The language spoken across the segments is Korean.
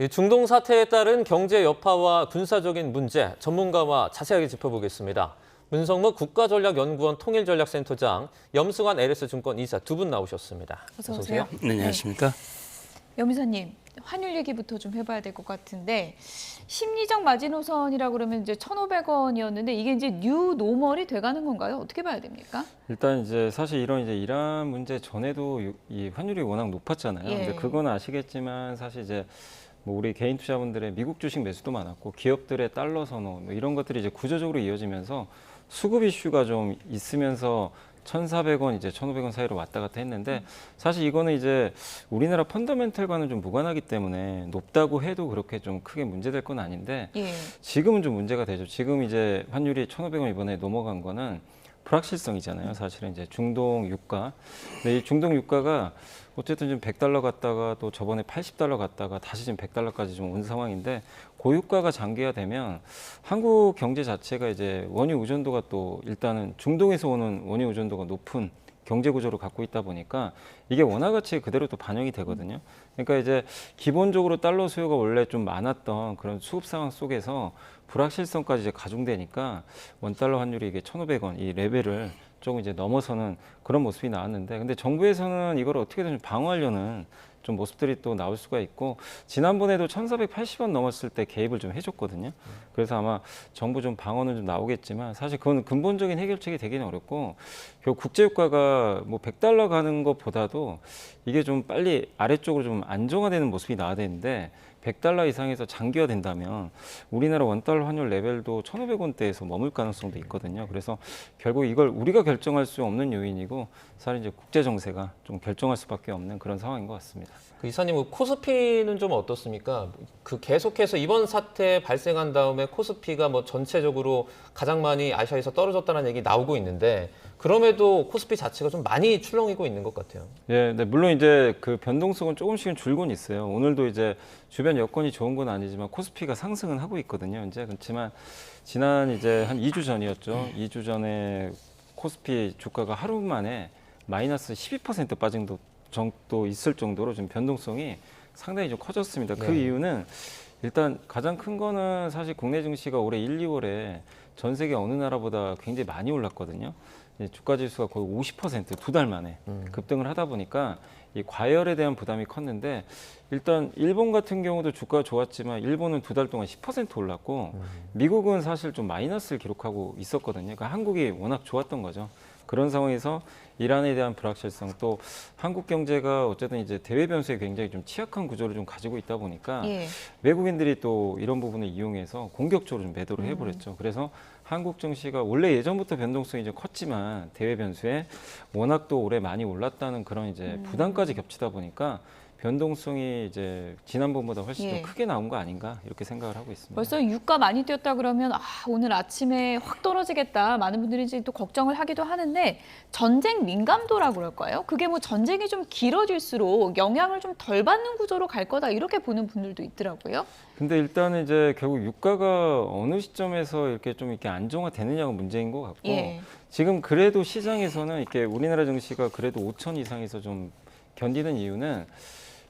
이 중동 사태에 따른 경제 여파와 군사적인 문제, 전문가와 자세하게 짚어보겠습니다. 문성무 국가전략연구원 통일전략센터장, 염승환 LS증권 이사 두 분 나오셨습니다. 어서 오세요. 네, 안녕하십니까? 염 이사님, 환율 얘기부터 좀 해봐야 될 것 같은데 심리적 마지노선이라고 그러면 이제 1,500원이었는데 이게 이제 뉴 노멀이 돼가는 건가요? 어떻게 봐야 됩니까? 일단 이제 사실 이런 이제 이란 문제 전에도 이 환율이 워낙 높았잖아요. 예. 근데 그건 아시겠지만 사실 이제 뭐 우리 개인 투자분들의 미국 주식 매수도 많았고 기업들의 달러 선호 뭐 이런 것들이 이제 구조적으로 이어지면서 수급 이슈가 좀 있으면서 1,400원 이제 1,500원 사이로 왔다 갔다 했는데 사실 이거는 이제 우리나라 펀더멘털과는 좀 무관하기 때문에 높다고 해도 그렇게 좀 크게 문제될 건 아닌데 예. 지금은 좀 문제가 되죠. 지금 이제 환율이 1,500원 이번에 넘어간 거는 불확실성이잖아요. 사실은 이제 중동 유가. 근데 이 중동 유가가 어쨌든 좀 100달러 갔다가 또 저번에 80달러 갔다가 다시 지금 100달러까지 좀 온 상황인데 고유가가 장기화되면 한국 경제 자체가 이제 원유 의존도가 또 일단은 중동에서 오는 원유 의존도가 높은 경제 구조를 갖고 있다 보니까 이게 원화 가치에 그대로 또 반영이 되거든요. 그러니까 이제 기본적으로 달러 수요가 원래 좀 많았던 그런 수급 상황 속에서 불확실성까지 이제 가중되니까 원달러 환율이 이게 1,500원 이 레벨을 조금 이제 넘어서는 그런 모습이 나왔는데 근데 정부에서는 이걸 어떻게든 좀 방어하려는 좀 모습들이 또 나올 수가 있고 지난번에도 1,480원 넘었을 때 개입을 좀 해줬거든요. 그래서 아마 정부 좀 방어는 좀 나오겠지만 사실 그건 근본적인 해결책이 되기는 어렵고 결국 국제유가가 뭐 100달러 가는 것보다도 이게 좀 빨리 아래쪽으로 좀 안정화되는 모습이 나와야 되는데 100달러 이상에서 장기화된다면 우리나라 원달러 환율 레벨도 1,500원대에서 머물 가능성도 있거든요. 그래서 결국 이걸 우리가 결정할 수 없는 요인이고 사실 이제 국제 정세가 좀 결정할 수밖에 없는 그런 상황인 것 같습니다. 그 이사님, 코스피는 좀 어떻습니까? 그 계속해서 이번 사태 발생한 다음에 코스피가 뭐 전체적으로 가장 많이 아시아에서 떨어졌다는 얘기 나오고 있는데 그럼에도 코스피 자체가 좀 많이 출렁이고 있는 것 같아요. 예, 네, 물론 이제 그 변동성은 조금씩은 줄곤 있어요. 오늘도 이제 주변 여건이 좋은 건 아니지만 코스피가 상승은 하고 있거든요. 이제 그렇지만 지난 이제 한 2주 전이었죠. 2주 전에 코스피 주가가 하루 만에 마이너스 12% 빠진 정도 있을 정도로 좀 변동성이 상당히 좀 커졌습니다. 그 네. 이유는 일단 가장 큰 거는 사실 국내 증시가 올해 1, 2월에 전 세계 어느 나라보다 굉장히 많이 올랐거든요. 주가 지수가 거의 50% 두 달 만에 급등을 하다 보니까 이 과열에 대한 부담이 컸는데 일단 일본 같은 경우도 주가가 좋았지만 일본은 두 달 동안 10% 올랐고 미국은 사실 좀 마이너스를 기록하고 있었거든요. 그러니까 한국이 워낙 좋았던 거죠. 그런 상황에서 이란에 대한 불확실성 또 한국 경제가 어쨌든 이제 대외 변수에 굉장히 좀 취약한 구조를 좀 가지고 있다 보니까 예. 외국인들이 또 이런 부분을 이용해서 공격적으로 좀 매도를 해버렸죠. 그래서 한국 증시가 원래 예전부터 변동성이 좀 컸지만 대외 변수에 워낙 또 올해 많이 올랐다는 그런 이제 부담까지 겹치다 보니까 변동성이 이제 지난번보다 훨씬 예. 더 크게 나온 거 아닌가 이렇게 생각을 하고 있습니다. 벌써 유가 많이 뛰었다 그러면 오늘 아침에 확 떨어지겠다. 많은 분들이 이제 또 걱정을 하기도 하는데 전쟁 민감도라고 그럴까요? 그게 뭐 전쟁이 좀 길어질수록 영향을 좀 덜 받는 구조로 갈 거다 이렇게 보는 분들도 있더라고요. 근데 일단은 이제 결국 유가가 어느 시점에서 이렇게 좀 이렇게 안정화되느냐가 문제인 것 같고 예. 지금 그래도 시장에서는 이렇게 우리나라 증시가 그래도 5천 이상에서 좀 견디는 이유는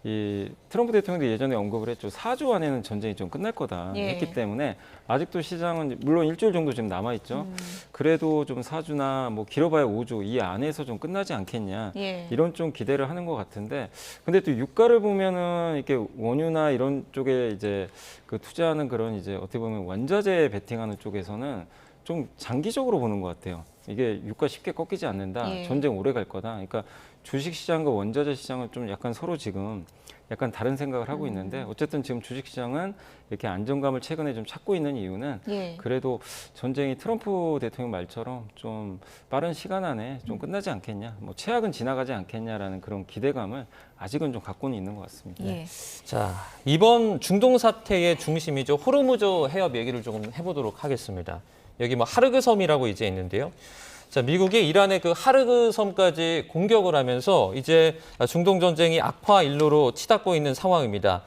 이 트럼프 대통령도 예전에 언급을 했죠. 4주 안에는 전쟁이 좀 끝날 거다 예. 했기 때문에 아직도 시장은 물론 일주일 정도 지금 남아 있죠. 그래도 좀 4주나 뭐 길어봐야 5주 이 안에서 좀 끝나지 않겠냐 예. 이런 좀 기대를 하는 것 같은데 근데 또 유가를 보면은 이렇게 원유나 이런 쪽에 이제 그 투자하는 그런 이제 어떻게 보면 원자재 베팅하는 쪽에서는 좀 장기적으로 보는 것 같아요. 이게 유가 쉽게 꺾이지 않는다. 예. 전쟁 오래 갈 거다. 그러니까 주식 시장과 원자재 시장은 좀 약간 서로 지금 약간 다른 생각을 하고 있는데 어쨌든 지금 주식 시장은 이렇게 안정감을 최근에 좀 찾고 있는 이유는 예. 그래도 전쟁이 트럼프 대통령 말처럼 좀 빠른 시간 안에 좀 끝나지 않겠냐, 뭐 최악은 지나가지 않겠냐라는 그런 기대감을 아직은 좀 갖고는 있는 것 같습니다. 예. 자, 이번 중동 사태의 중심이죠. 호르무즈 해협 얘기를 조금 해보도록 하겠습니다. 여기 뭐 하르그 섬이라고 이제 있는데요. 자, 미국이 이란의 그 하르그 섬까지 공격을 하면서 이제 중동 전쟁이 악화 일로로 치닫고 있는 상황입니다.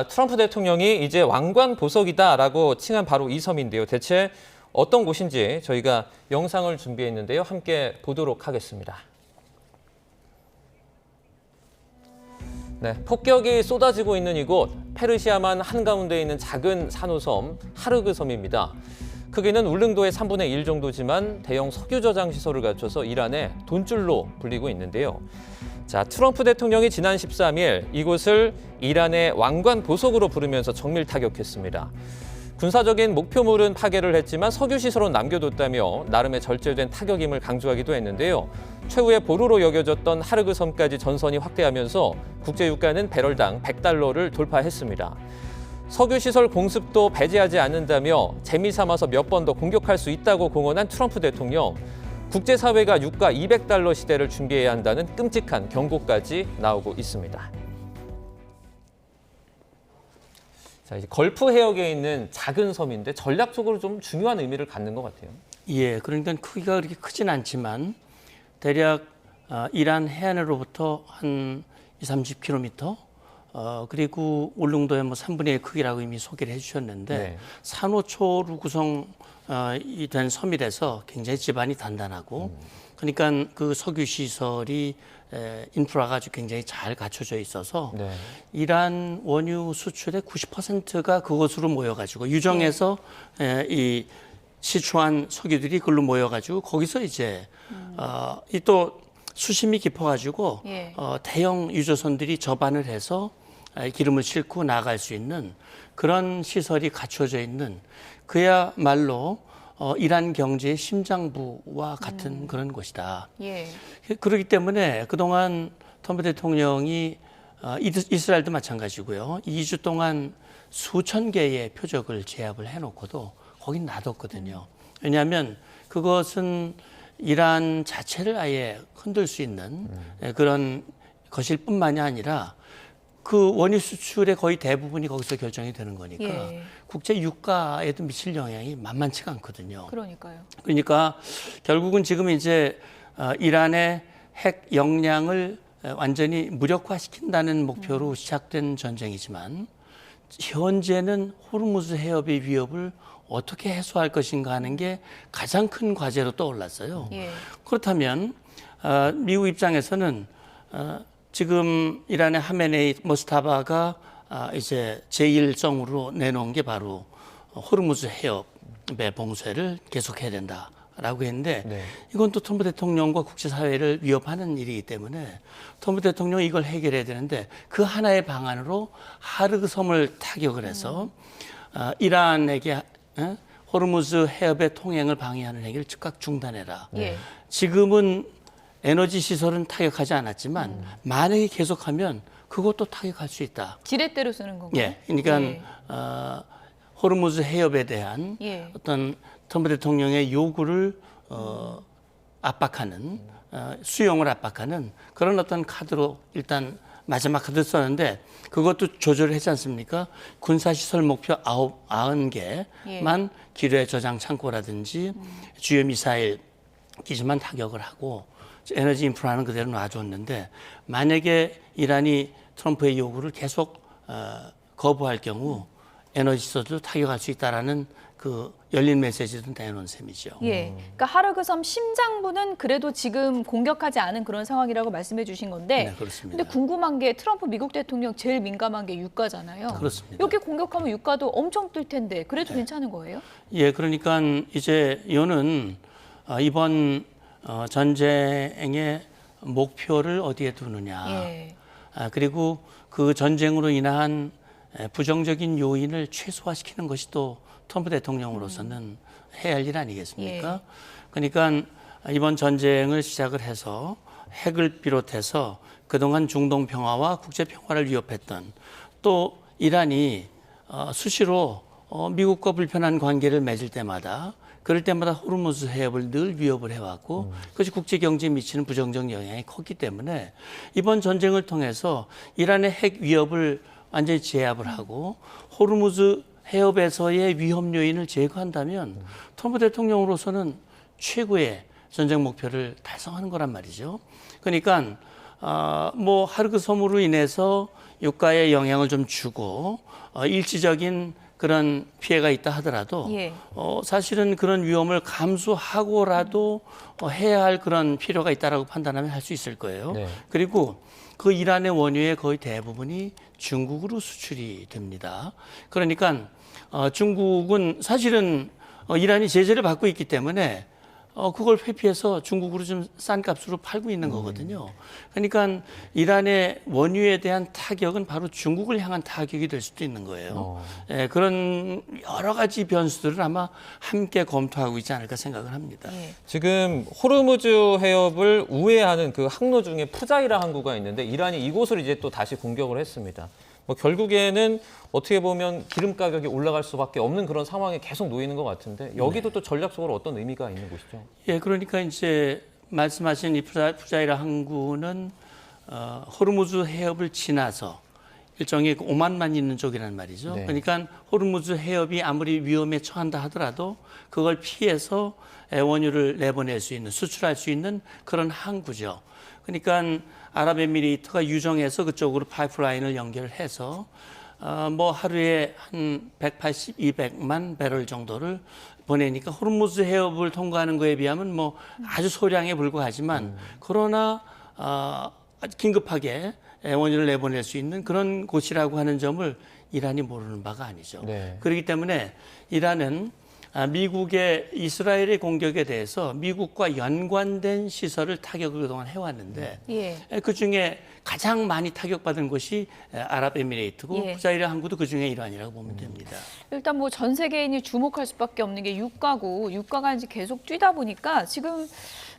트럼프 대통령이 이제 왕관 보석이다라고 칭한 바로 이 섬인데요. 대체 어떤 곳인지 저희가 영상을 준비했는데요. 함께 보도록 하겠습니다. 네, 폭격이 쏟아지고 있는 이곳. 페르시아만 한가운데 있는 작은 산호섬 하르그 섬입니다. 크기는 울릉도의 3분의 1 정도지만 대형 석유 저장 시설을 갖춰서 이란의 돈줄로 불리고 있는데요. 자, 트럼프 대통령이 지난 13일 이곳을 이란의 왕관 보석으로 부르면서 정밀 타격했습니다. 군사적인 목표물은 파괴를 했지만 석유 시설은 남겨뒀다며 나름의 절제된 타격임을 강조하기도 했는데요. 최후의 보루로 여겨졌던 하르그 섬까지 전선이 확대하면서 국제 유가는 배럴당 100달러를 돌파했습니다. 석유 시설 공습도 배제하지 않는다며 재미삼아서 몇 번 더 공격할 수 있다고 공언한 트럼프 대통령. 국제사회가 유가 200달러 시대를 준비해야 한다는 끔찍한 경고까지 나오고 있습니다. 자, 이제 걸프 해역에 있는 작은 섬인데 전략적으로 좀 중요한 의미를 갖는 것 같아요. 예, 그러니까 크기가 그렇게 크진 않지만 대략 이란 해안으로부터 한 30km, 그리고 울릉도의 뭐 3분의 1 크기라고 이미 소개를 해주셨는데 네. 산호초로 구성이 된 섬이라서 굉장히 지반이 단단하고, 그러니까 그 석유 시설이 인프라가 아주 굉장히 잘 갖춰져 있어서 네. 이란 원유 수출의 90%가 그곳으로 모여가지고 유정에서 이 시추한 석유들이 그걸로 모여가지고 거기서 이제 이 또 수심이 깊어가지고 예. 대형 유조선들이 접안을 해서 기름을 싣고 나갈 수 있는 그런 시설이 갖춰져 있는, 그야말로 이란 경제의 심장부와 같은 그런 곳이다. 예. 그렇기 때문에 그동안 트럼프 대통령이 이스라엘도 마찬가지고요. 2주 동안 수천 개의 표적을 제압을 해놓고도 거긴 놔뒀거든요. 왜냐하면 그것은 이란 자체를 아예 흔들 수 있는 그런 것일 뿐만이 아니라 그 원유 수출의 거의 대부분이 거기서 결정이 되는 거니까 예. 국제 유가에도 미칠 영향이 만만치가 않거든요. 그러니까요. 그러니까 결국은 지금 이제 이란의 핵 역량을 완전히 무력화시킨다는 목표로 시작된 전쟁이지만 현재는 호르무즈 해협의 위협을 어떻게 해소할 것인가 하는 게 가장 큰 과제로 떠올랐어요. 예. 그렇다면 미국 입장에서는 지금 이란의 하메네이 모스타바가 이제 제1성으로 내놓은 게 바로 호르무즈 해협의 봉쇄를 계속해야 된다라고 했는데 네. 이건 또 트럼프 대통령과 국제사회를 위협하는 일이기 때문에 트럼프 대통령이 이걸 해결해야 되는데 그 하나의 방안으로 하르그 섬을 타격을 해서 이란에게 호르무즈 해협의 통행을 방해하는 행위를 즉각 중단해라. 예. 지금은 에너지 시설은 타격하지 않았지만 만약에 계속하면 그것도 타격할 수 있다. 지렛대로 쓰는 건가요? 예, 그러니까 예. 호르무즈 해협에 대한 예. 어떤 트럼프 대통령의 요구를 압박하는 수용을 압박하는 그런 어떤 카드로 일단 마지막 카드 썼는데 그것도 조절을 했지 않습니까? 군사시설 목표 90개만 기뢰 저장 창고라든지 주요 미사일 기지만 타격을 하고 에너지 인프라는 그대로 놔줬는데 만약에 이란이 트럼프의 요구를 계속 거부할 경우 에너지 시설도 타격할 수 있다라는 그 열린 메시지도 내놓은 셈이죠. 예. 그러니까 하르그 섬 심장부는 그래도 지금 공격하지 않은 그런 상황이라고 말씀해 주신 건데. 네, 그렇습니다. 근데 궁금한 게 트럼프 미국 대통령 제일 민감한 게 유가잖아요. 그렇습니다. 이렇게 공격하면 유가도 엄청 뜰 텐데 그래도 괜찮은 거예요? 예, 그러니까 이제 이거는 이번 전쟁의 목표를 어디에 두느냐. 예. 그리고 그 전쟁으로 인한 부정적인 요인을 최소화시키는 것이 또 트럼프 대통령으로서는 해야 할 일 아니겠습니까? 그러니까 이번 전쟁을 시작을 해서 핵을 비롯해서 그동안 중동 평화와 국제 평화를 위협했던 또 이란이 수시로 미국과 불편한 관계를 맺을 때마다 그럴 때마다 호르무즈 해협을 늘 위협을 해왔고 그것이 국제 경제에 미치는 부정적 영향이 컸기 때문에 이번 전쟁을 통해서 이란의 핵 위협을 완전히 제압을 하고 호르무즈 해협에서의 위험 요인을 제거한다면 트럼프 대통령으로서는 최고의 전쟁 목표를 달성하는 거란 말이죠. 그러니까 뭐 하르그 섬으로 인해서 유가에 영향을 좀 주고 일시적인 그런 피해가 있다 하더라도 예. 사실은 그런 위험을 감수하고라도 해야 할 그런 필요가 있다라고 판단하면 할 수 있을 거예요. 네. 그리고 그 이란의 원유의 거의 대부분이 중국으로 수출이 됩니다. 그러니까 중국은 사실은 이란이 제재를 받고 있기 때문에 그걸 회피해서 중국으로 좀 싼 값으로 팔고 있는 거거든요. 그러니까 이란의 원유에 대한 타격은 바로 중국을 향한 타격이 될 수도 있는 거예요. 예, 그런 여러 가지 변수들을 아마 함께 검토하고 있지 않을까 생각을 합니다. 예. 지금 호르무즈 해협을 우회하는 그 항로 중에 푸자이라 항구가 있는데 이란이 이곳을 이제 또 다시 공격을 했습니다. 뭐 결국에는 어떻게 보면 기름 가격이 올라갈 수밖에 없는 그런 상황에 계속 놓이는 것 같은데 여기도 또 전략적으로 어떤 의미가 있는 곳이죠? 예, 그러니까 이제 말씀하신 이 푸자이라 항구는 호르무즈 해협을 지나서 일종의 오만만 있는 쪽이라는 말이죠. 네. 그러니까 호르무즈 해협이 아무리 위험에 처한다 하더라도 그걸 피해서 원유를 내보낼 수 있는, 수출할 수 있는 그런 항구죠. 그러니까 아랍에미리트가 유정해서 그쪽으로 파이프라인을 연결해서 뭐 하루에 한 180, 200만 배럴 정도를 보내니까 호르무즈 해협을 통과하는 거에 비하면 뭐 아주 소량에 불과하지만 그러나 아주 긴급하게 원유를 내보낼 수 있는 그런 곳이라고 하는 점을 이란이 모르는 바가 아니죠. 네. 그렇기 때문에 이란은 미국의 이스라엘의 공격에 대해서 미국과 연관된 시설을 타격을 그동안 해왔는데 예. 그중에 가장 많이 타격받은 곳이 아랍에미레이트고 예. 푸자이라 항구도 그중에 일환이라고 보면 됩니다. 일단 뭐 전 세계인이 주목할 수밖에 없는 게 유가고 유가가 이제 계속 뛰다 보니까 지금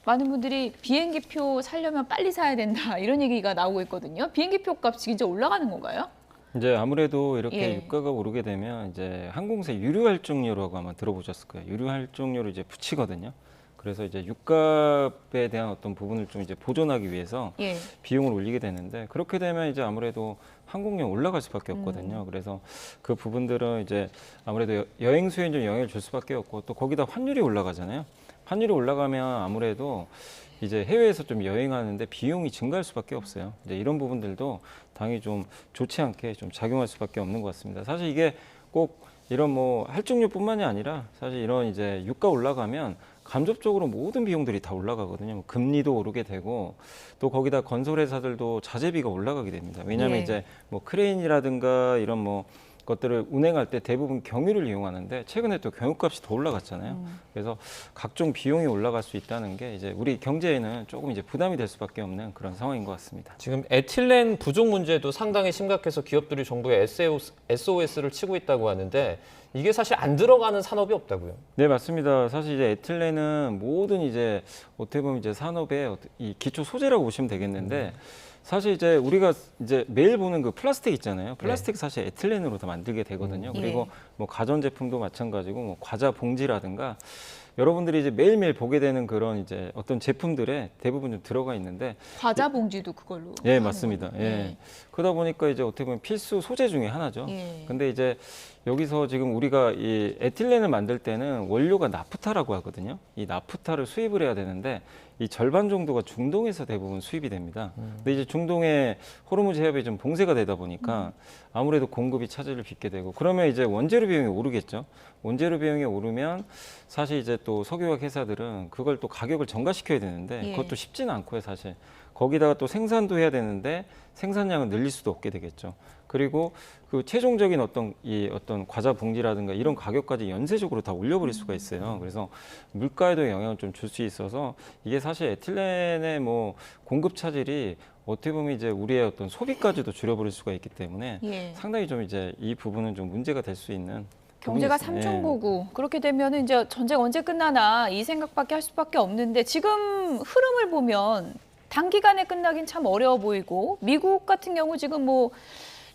많은 분들이 비행기표 살려면 빨리 사야 된다 이런 얘기가 나오고 있거든요. 비행기표 값이 진짜 올라가는 건가요? 이제 아무래도 이렇게 예. 유가가 오르게 되면 이제 항공사 유류 할증료라고 아마 들어보셨을 거예요. 유류 할증료를 이제 붙이거든요. 그래서 이제 육값에 대한 어떤 부분을 좀 이제 보존하기 위해서 예. 비용을 올리게 되는데 그렇게 되면 이제 아무래도 항공료 올라갈 수밖에 없거든요. 그래서 그 부분들은 이제 아무래도 여행 수요에 좀 영향을 줄 수밖에 없고 또 거기다 환율이 올라가잖아요. 환율이 올라가면 아무래도 이제 해외에서 좀 여행하는데 비용이 증가할 수밖에 없어요. 이제 이런 부분들도 당연히 좀 좋지 않게 좀 작용할 수밖에 없는 것 같습니다. 사실 이게 꼭 이런 뭐 할증료뿐만이 아니라 사실 이런 이제 유가 올라가면 간접적으로 모든 비용들이 다 올라가거든요. 뭐 금리도 오르게 되고 또 거기다 건설회사들도 자재비가 올라가게 됩니다. 왜냐하면 예. 이제 뭐 크레인이라든가 이런 뭐 것들을 운행할 때 대부분 경유를 이용하는데 최근에 또 경유값이 더 올라갔잖아요. 그래서 각종 비용이 올라갈 수 있다는 게 이제 우리 경제에는 조금 이제 부담이 될 수밖에 없는 그런 상황인 것 같습니다. 지금 에틸렌 부족 문제도 상당히 심각해서 기업들이 정부에 SOS를 치고 있다고 하는데 이게 사실 안 들어가는 산업이 없다고요? 네, 맞습니다. 사실 이제 에틸렌은 모든 이제 어떻게 보면 이제 산업의 이 기초 소재라고 보시면 되겠는데 사실 이제 우리가 이제 매일 보는 그 플라스틱 있잖아요. 플라스틱 사실 에틸렌으로 다 만들게 되거든요. 그리고 뭐 가전제품도 마찬가지고 뭐 과자 봉지라든가 여러분들이 이제 매일매일 보게 되는 그런 이제 어떤 제품들에 대부분 좀 들어가 있는데 과자 봉지도 그걸로. 예, 하는 맞습니다. 거예요. 예. 그러다 보니까 이제 어떻게 보면 필수 소재 중에 하나죠. 예. 근데 이제 여기서 지금 우리가 이 에틸렌을 만들 때는 원료가 나프타라고 하거든요. 이 나프타를 수입을 해야 되는데 이 절반 정도가 중동에서 대부분 수입이 됩니다. 근데 이제 중동의 호르무즈 해협이 좀 봉쇄가 되다 보니까 아무래도 공급이 차질을 빚게 되고 그러면 이제 원재료 비용이 오르겠죠. 원재료 비용이 오르면 사실 이제 또 석유화학 회사들은 그걸 또 가격을 전가시켜야 되는데 예. 그것도 쉽지는 않고요, 사실. 거기다가 또 생산도 해야 되는데 생산량을 늘릴 수도 없게 되겠죠. 그리고 그 최종적인 어떤 과자 봉지라든가 이런 가격까지 연쇄적으로 다 올려버릴 수가 있어요. 그래서 물가에도 영향을 좀 줄 수 있어서 이게 사실 에틸렌의 뭐 공급 차질이 어떻게 보면 이제 우리의 어떤 소비까지도 줄여버릴 수가 있기 때문에 예. 상당히 좀 이제 이 부분은 좀 문제가 될 수 있는 경제가 부분이 있습니다. 삼중고고 그렇게 되면은 이제 전쟁 언제 끝나나 이 생각밖에 할 수밖에 없는데 지금 흐름을 보면 단기간에 끝나긴 참 어려워 보이고 미국 같은 경우 지금 뭐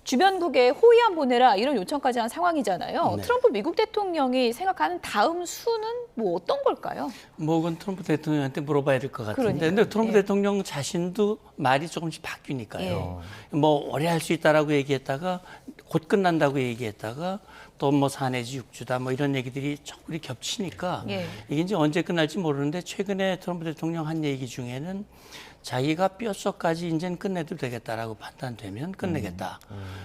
주변국에 호위함 보내라 이런 요청까지 한 상황이잖아요. 네. 트럼프 미국 대통령이 생각하는 다음 수는 뭐 어떤 걸까요? 뭐 그건 트럼프 대통령한테 물어봐야 될 것 같은데 그러니까요. 근데 트럼프 예. 대통령 자신도 말이 조금씩 바뀌니까요. 뭐 오래 할 수 있다라고 얘기했다가 곧 끝난다고 얘기했다가 또 뭐 4 내지 6주다 뭐 이런 얘기들이 조금 겹치니까 예. 이게 이제 언제 끝날지 모르는데 최근에 트럼프 대통령 한 얘기 중에는 자기가 뼛속까지 이제는 끝내도 되겠다라고 판단되면 끝내겠다.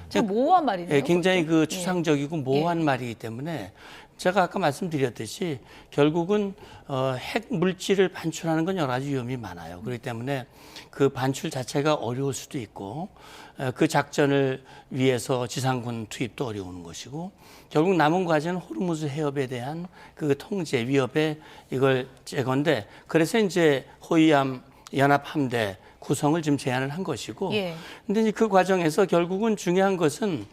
참 모호한 말이네요. 예, 굉장히 그것도. 그 추상적이고 모호한 말이기 때문에 제가 아까 말씀드렸듯이 결국은 핵 물질을 반출하는 건 여러 가지 위험이 많아요. 그렇기 때문에 그 반출 자체가 어려울 수도 있고 그 작전을 위해서 지상군 투입도 어려운 것이고 결국 남은 과제는 호르무즈 해협에 대한 그 통제 위협에 이걸 제건데 그래서 이제 호위함 연합함대 구성을 지금 제안을 한 것이고 예. 근데 이제 그 과정에서 결국은 중요한 것은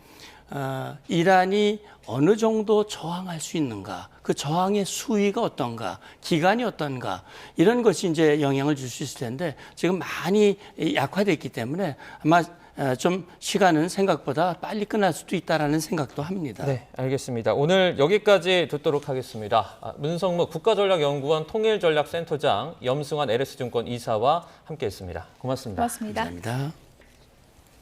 이란이 어느 정도 저항할 수 있는가, 그 저항의 수위가 어떤가, 기간이 어떤가 이런 것이 이제 영향을 줄 수 있을 텐데 지금 많이 약화됐기 때문에 아마 좀 시간은 생각보다 빨리 끝날 수도 있다라는 생각도 합니다. 네, 알겠습니다. 오늘 여기까지 듣도록 하겠습니다. 문성무 국가전략연구원 통일전략센터장, 염승환 LS증권 이사와 함께했습니다. 고맙습니다. 고맙습니다. 감사합니다.